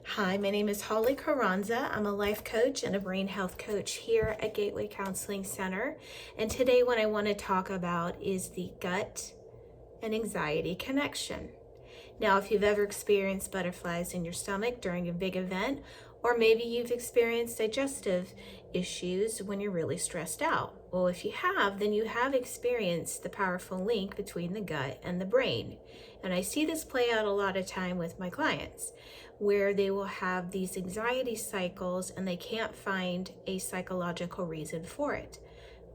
Hi, my name is Holly Caranza. I'm a life coach and a brain health coach here at Gateway Counseling Center. And today what I want to talk about is the gut and anxiety connection. Now, if you've ever experienced butterflies in your stomach during a big event, or maybe you've experienced digestive issues when you're really stressed out. Well, if you have, then you have experienced the powerful link between the gut and the brain. And I see this play out a lot of time with my clients, where they will have these anxiety cycles and they can't find a psychological reason for it.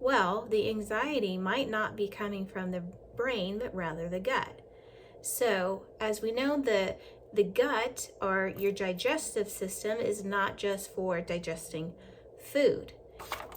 Well, the anxiety might not be coming from the brain, but rather the gut. So, as we know, the gut, or your digestive system, is not just for digesting food.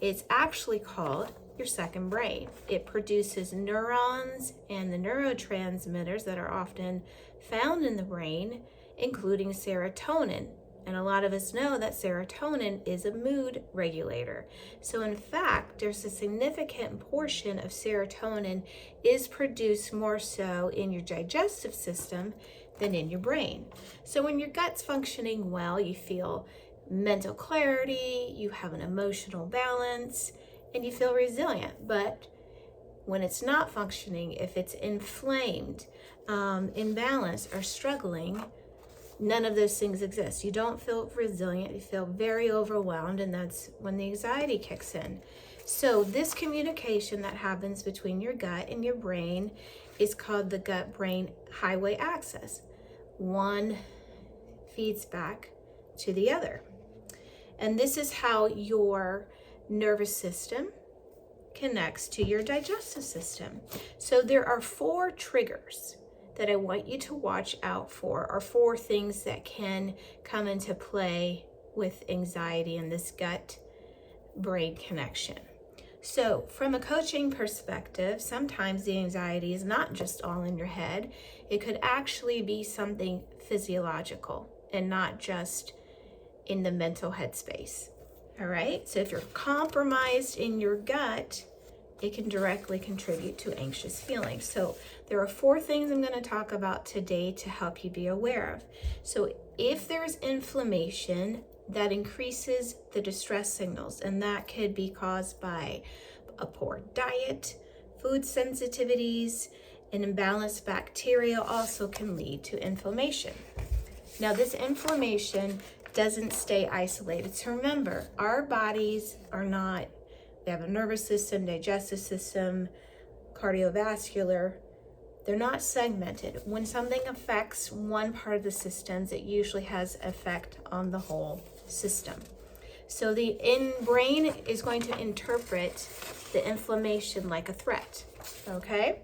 It's actually called your second brain. It produces neurons and the neurotransmitters that are often found in the brain, including serotonin. And a lot of us know that serotonin is a mood regulator. So in fact, there's a significant portion of serotonin is produced more so in your digestive system than in your brain. So when your gut's functioning well, you feel mental clarity, you have an emotional balance, and you feel resilient. But when it's not functioning, if it's inflamed, imbalanced, or struggling, none of those things exist. You don't feel resilient, you feel very overwhelmed, and that's when the anxiety kicks in. So this communication that happens between your gut and your brain is called the gut-brain highway axis. One feeds back to the other. And this is how your nervous system connects to your digestive system. So there are 4 triggers that I want you to watch out for, or 4 things that can come into play with anxiety and this gut-brain connection. So from a coaching perspective, sometimes the anxiety is not just all in your head. It could actually be something physiological and not just in the mental headspace. All right, so if you're compromised in your gut, it can directly contribute to anxious feelings. So there are 4 things I'm going to talk about today to help you be aware of. So if there's inflammation, that increases the distress signals, and that could be caused by a poor diet, food sensitivities, and imbalanced bacteria also can lead to inflammation. Now, this inflammation doesn't stay isolated. So remember, our bodies are not, we have a nervous system, digestive system, cardiovascular. They're not segmented. When something affects one part of the systems, it usually has effect on the whole system. So the brain is going to interpret the inflammation like a threat, okay?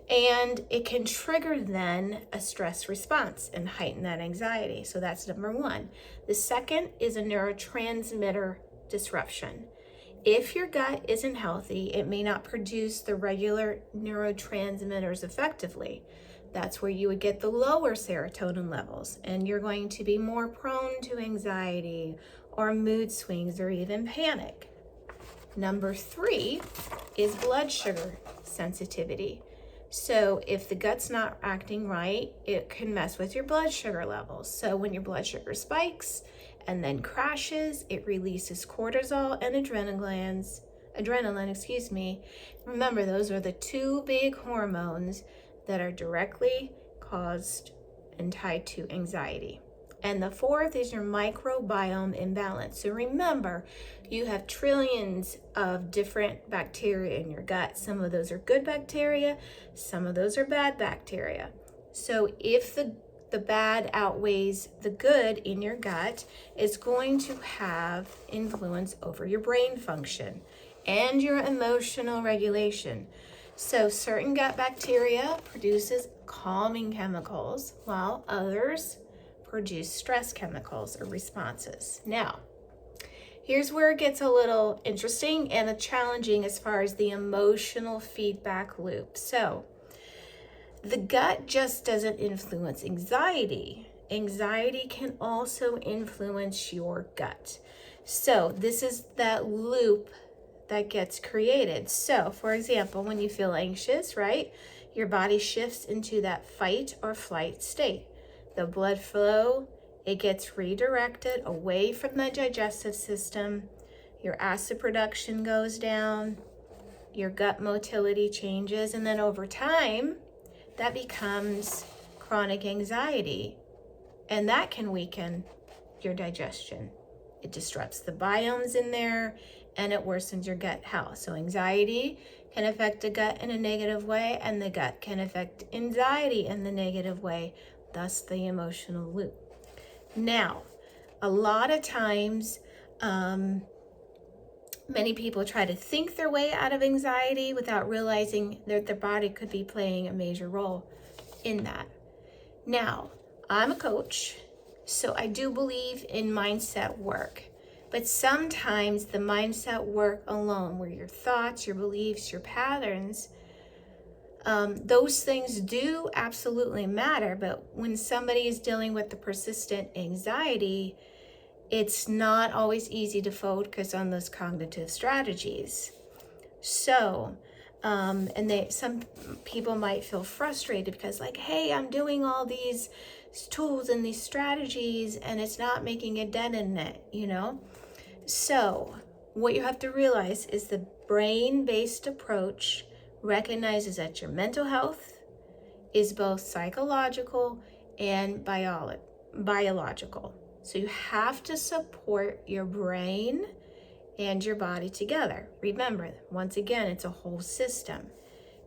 And it can trigger then a stress response and heighten that anxiety. So that's number 1. The second is a neurotransmitter disruption. If your gut isn't healthy, it may not produce the regular neurotransmitters effectively. That's where you would get the lower serotonin levels, and you're going to be more prone to anxiety or mood swings or even panic. Number 3 is blood sugar sensitivity. So if the gut's not acting right, it can mess with your blood sugar levels. So when your blood sugar spikes and then crashes, it releases cortisol and adrenaline. Remember, those are the 2 big hormones that are directly caused and tied to anxiety. And the 4th is your microbiome imbalance. So remember, you have trillions of different bacteria in your gut. Some of those are good bacteria, some of those are bad bacteria. So if the bad outweighs the good in your gut, it's going to have influence over your brain function and your emotional regulation. So certain gut bacteria produces calming chemicals, while others produce stress chemicals or responses. Now, here's where it gets a little interesting and challenging as far as the emotional feedback loop. So the gut just doesn't influence anxiety. Anxiety can also influence your gut. So this is that loop that gets created. So for example, when you feel anxious, right, your body shifts into that fight or flight state. The blood flow it gets redirected away from the digestive system. Your acid production goes down, your gut motility changes, and then over time, that becomes chronic anxiety, and that can weaken your digestion. It disrupts the biomes in there, and it worsens your gut health. So anxiety can affect the gut in a negative way, and the gut can affect anxiety in the negative way, thus the emotional loop. Now, a lot of times, many people try to think their way out of anxiety without realizing that their body could be playing a major role in that. Now, I'm a coach, so I do believe in mindset work. But sometimes the mindset work alone, where your thoughts, your beliefs, your patterns, those things do absolutely matter. But when somebody is dealing with the persistent anxiety, it's not always easy to focus on those cognitive strategies. So, some people might feel frustrated because like, hey, I'm doing all these tools and these strategies and it's not making a dent in it, So what you have to realize is the brain-based approach recognizes that your mental health is both psychological and biological. So you have to support your brain and your body together. Remember, once again, it's a whole system.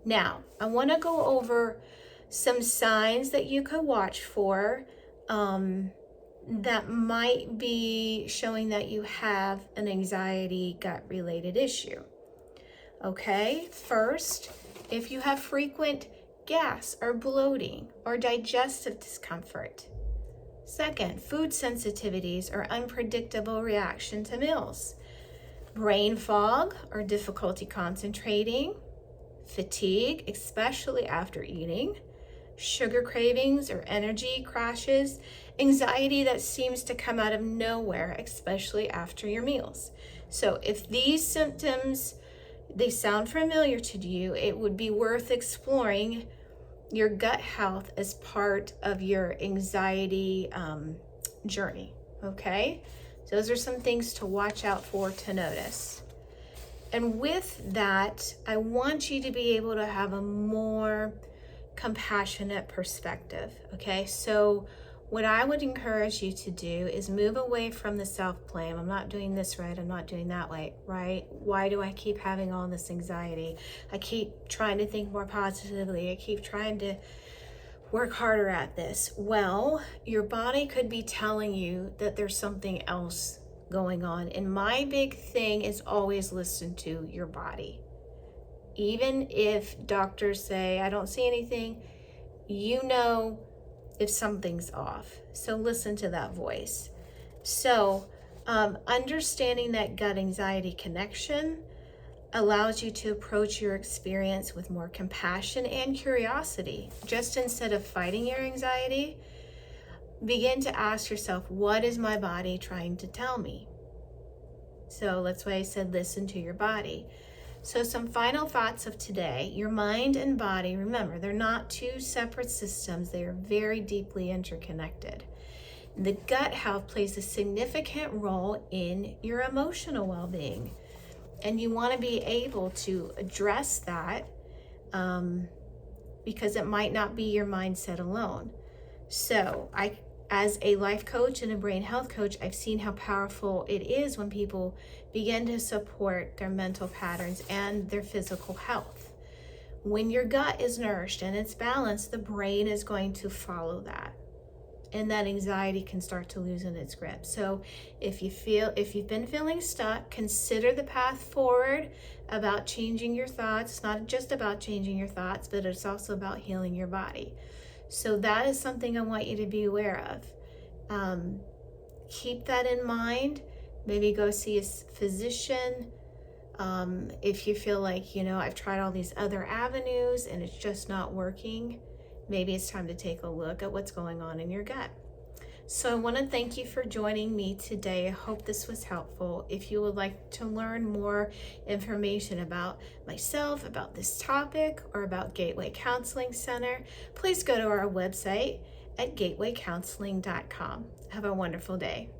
Now, I want to go over some signs that you could watch for that might be showing that you have an anxiety gut-related issue. Okay, first, if you have frequent gas or bloating or digestive discomfort. Second, food sensitivities or unpredictable reaction to meals. Brain fog or difficulty concentrating. Fatigue, especially after eating. Sugar cravings or energy crashes. Anxiety that seems to come out of nowhere, especially after your meals. So if these symptoms, they sound familiar to you, it would be worth exploring your gut health as part of your anxiety journey, okay? So those are some things to watch out for, to notice. And with that, I want you to be able to have a more compassionate perspective, okay? So what I would encourage you to do is move away from the self-blame. I'm not doing this right, I'm not doing that right? Why do I keep having all this anxiety? I keep trying to think more positively. I keep trying to work harder at this. Well, your body could be telling you that there's something else going on. And my big thing is always listen to your body. Even if doctors say, I don't see anything, you know if something's off. So listen to that voice. So understanding that gut anxiety connection allows you to approach your experience with more compassion and curiosity. Just instead of fighting your anxiety, begin to ask yourself, what is my body trying to tell me? So that's why I said listen to your body. So some final thoughts of today. Your mind and body, remember, they're not two separate systems. They are very deeply interconnected. The gut health plays a significant role in your emotional well-being. And you want to be able to address that because it might not be your mindset alone. So as a life coach and a brain health coach, I've seen how powerful it is when people begin to support their mental patterns and their physical health. When your gut is nourished and it's balanced, the brain is going to follow that. And that anxiety can start to loosen its grip. So if you've been feeling stuck, consider the path forward about changing your thoughts. It's not just about changing your thoughts, but it's also about healing your body. So that is something I want you to be aware of. Keep that in mind. Maybe go see a physician. If you feel like, I've tried all these other avenues and it's just not working, maybe it's time to take a look at what's going on in your gut. So I want to thank you for joining me today. I hope this was helpful. If you would like to learn more information about myself, about this topic, or about Gateway Counseling Center, please go to our website at gatewaycounseling.com. Have a wonderful day.